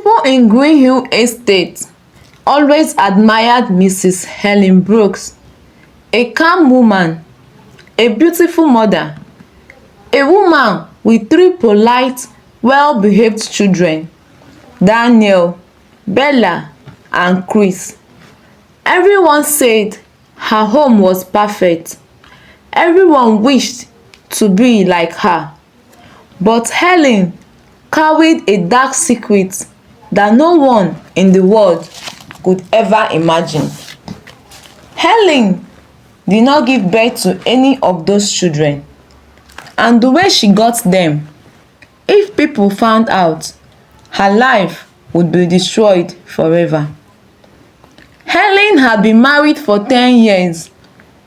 People in Green Hill Estate always admired Mrs. Helen Brooks, a calm woman, a beautiful mother, a woman with three polite, well-behaved children, Daniel, Bella, and Chris. Everyone said her home was perfect. Everyone wished to be like her. But Helen carried a dark secret that no one in the world could ever imagine. Helen did not give birth to any of those children, and the way she got them, if people found out, her life would be destroyed forever. Helen had been married for 10 years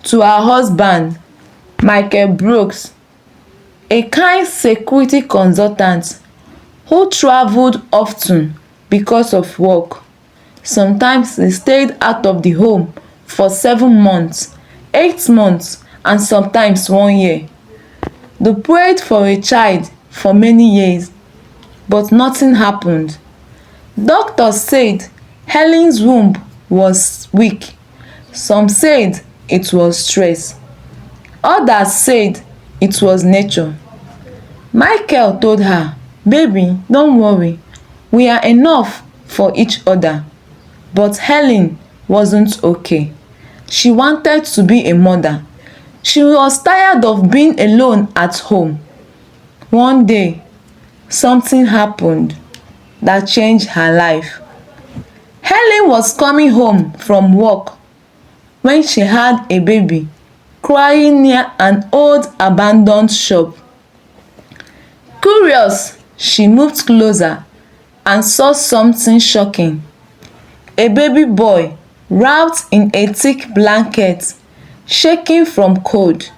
to her husband, Michael Brooks, a kind security consultant who traveled often because of work. Sometimes he stayed out of the home for 7 months, 8 months, and sometimes 1 year. They prayed for a child for many years, but nothing happened. Doctors said Helen's womb was weak. Some said it was stress. Others said it was nature. Michael told her, "Baby, don't worry. We are enough for each other." But Helen wasn't okay. She wanted to be a mother. She was tired of being alone at home. One day, something happened that changed her life. Helen was coming home from work when she had a baby crying near an old abandoned shop. Curious, she moved closer and saw something shocking. A baby boy wrapped in a thick blanket, shaking from cold.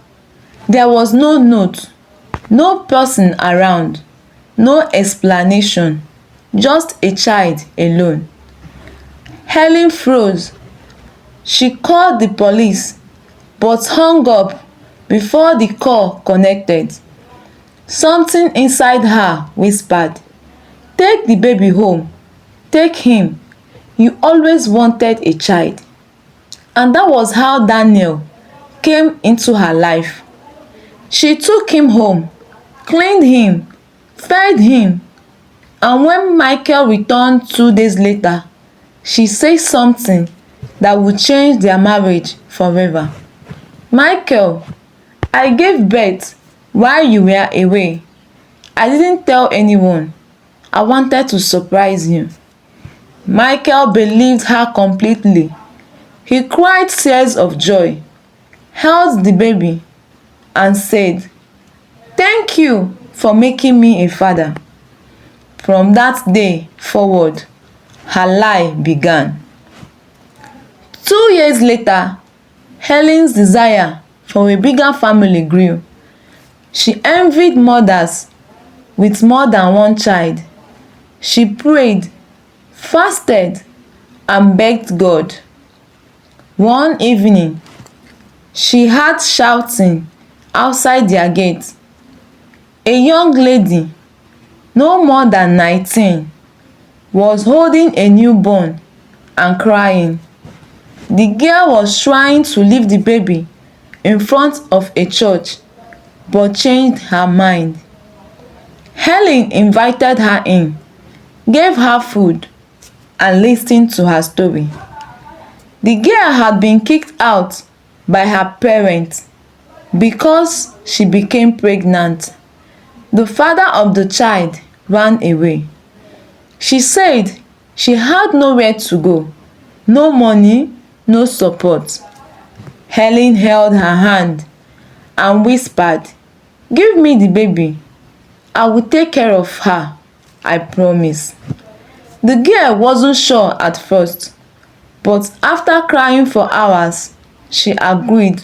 There was no note, no person around, no explanation, just a child alone. Helen froze. She called the police, but hung up before the call connected. Something inside her whispered, "Take the baby home. Take him. You always wanted a child." And that was how Daniel came into her life. She took him home, cleaned him, fed him, and when Michael returned 2 days later, she said something that would change their marriage forever. "Michael, I gave birth while you were away. I didn't tell anyone. I wanted to surprise you." Michael believed her completely. He cried tears of joy, held the baby, and said, "Thank you for making me a father." From that day forward, her life began. 2 years later, Helen's desire for a bigger family grew. She envied mothers with more than one child. She prayed, fasted, and begged God. One evening, she heard shouting outside their gate. A young lady, no more than 19, was holding a newborn and crying. The girl was trying to leave the baby in front of a church, but changed her mind. Helen invited her in, gave her food, and listened to her story. The girl had been kicked out by her parents because she became pregnant. The father of the child ran away. She said she had nowhere to go, no money, no support. Helen held her hand and whispered, "Give me the baby. I will take care of her, I promise." The girl wasn't sure at first, but after crying for hours, she agreed.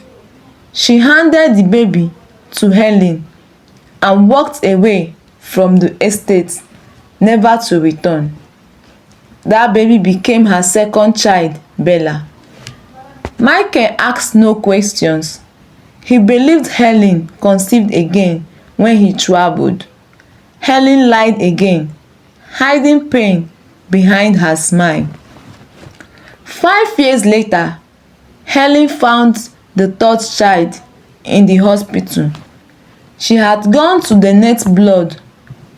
She handed the baby to Helen and walked away from the estate, never to return. That baby became her second child, Bella. Michael asked no questions. He believed Helen conceived again when he traveled. Helen lied again, hiding pain behind her smile. 5 years later, Helen found the third child in the hospital. She had gone to donate blood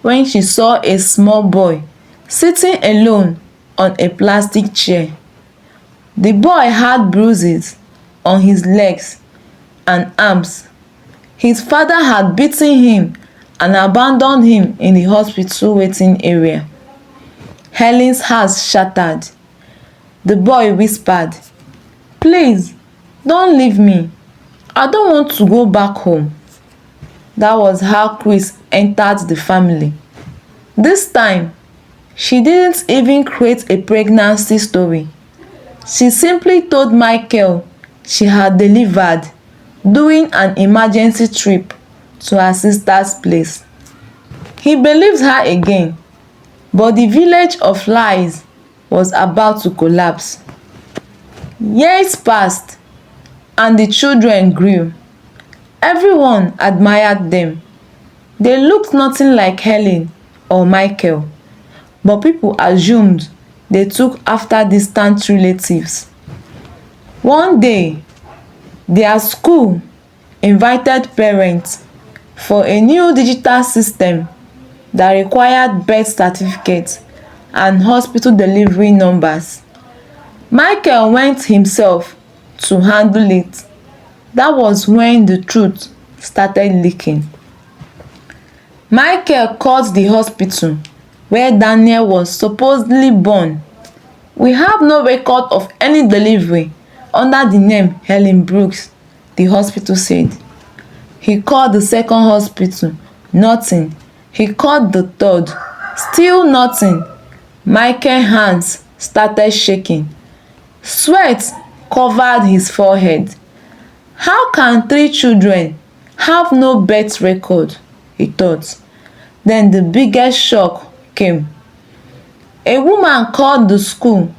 when she saw a small boy sitting alone on a plastic chair. The boy had bruises on his legs and arms. His father had beaten him and abandoned him in the hospital waiting area. Helen's heart shattered. The boy whispered, "Please, don't leave me. I don't want to go back home." That was how Chris entered the family. This time, she didn't even create a pregnancy story. She simply told Michael she had delivered during an emergency trip to her sister's place. He believed her again, but the village of lies was about to collapse. Years passed, and the children grew. Everyone admired them. They looked nothing like Helen or Michael, but people assumed they took after distant relatives. One day, their school invited parents for a new digital system that required birth certificates and hospital delivery numbers. Michael went himself to handle it. That was when the truth started leaking. Michael called the hospital where Daniel was supposedly born. "We have no record of any delivery under the name Helen Brooks," the hospital said. He called the second hospital, nothing. He called the third, still nothing. Michael's hands started shaking. Sweat covered his forehead. How can 3 children have no birth record? He thought. Then the biggest shock came. A woman called the school,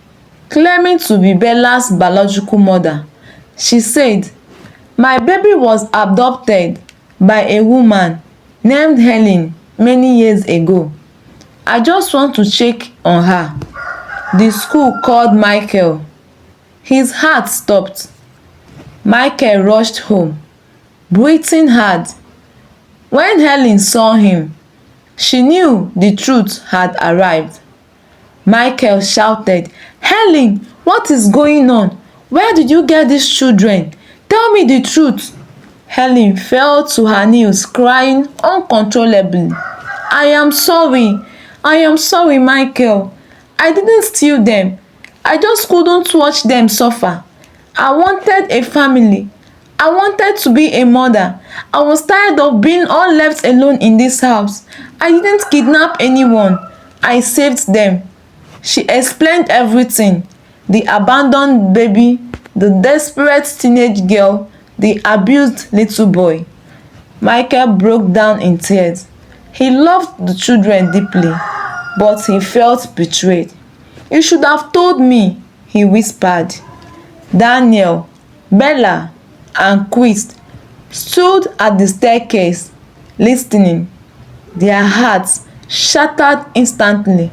claiming to be Bella's biological mother. She said, "My baby was adopted by a woman named Helen many years ago. I just want to check on her." The school called Michael. His heart stopped. Michael rushed home, breathing hard. When Helen saw him, she knew the truth had arrived. Michael shouted, "Helen, what is going on? Where did you get these children? Tell me the truth." Helen fell to her knees, crying uncontrollably. I am sorry, Michael. I didn't steal them. I just couldn't watch them suffer. I wanted a family. I wanted to be a mother. I was tired of being all left alone in this house. I didn't kidnap anyone. I saved them." She explained everything: the abandoned baby, the desperate teenage girl, the abused little boy. Michael broke down in tears. He loved the children deeply, but he felt betrayed. "You should have told me," he whispered. Daniel, Bella, and Chris stood at the staircase, listening. Their hearts shattered instantly.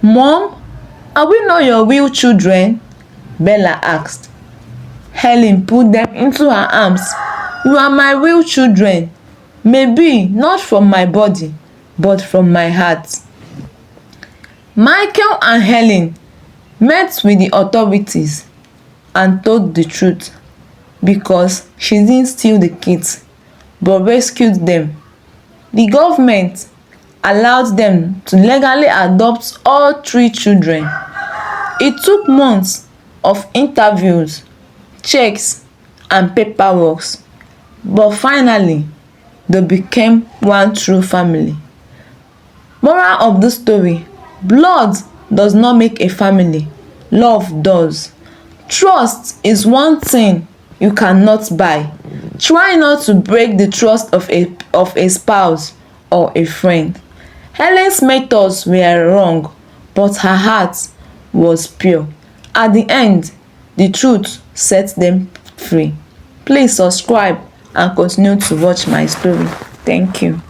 "Mom, are we not your real children?" Bella asked. Helen put them into her arms. "You are my real children. Maybe not from my body, but from my heart." Michael and Helen met with the authorities and told the truth, because she didn't steal the kids but rescued them. The government allowed them to legally adopt all 3 children. It took months of interviews, checks, and paperwork, but finally they became one true family. Moral of the story: blood does not make a family, love does. Trust is one thing you cannot buy. Try not to break the trust of a spouse or a friend. Helen's methods were wrong, but her heart was pure. At the end, the truth set them free. Please subscribe and continue to watch my story. Thank you.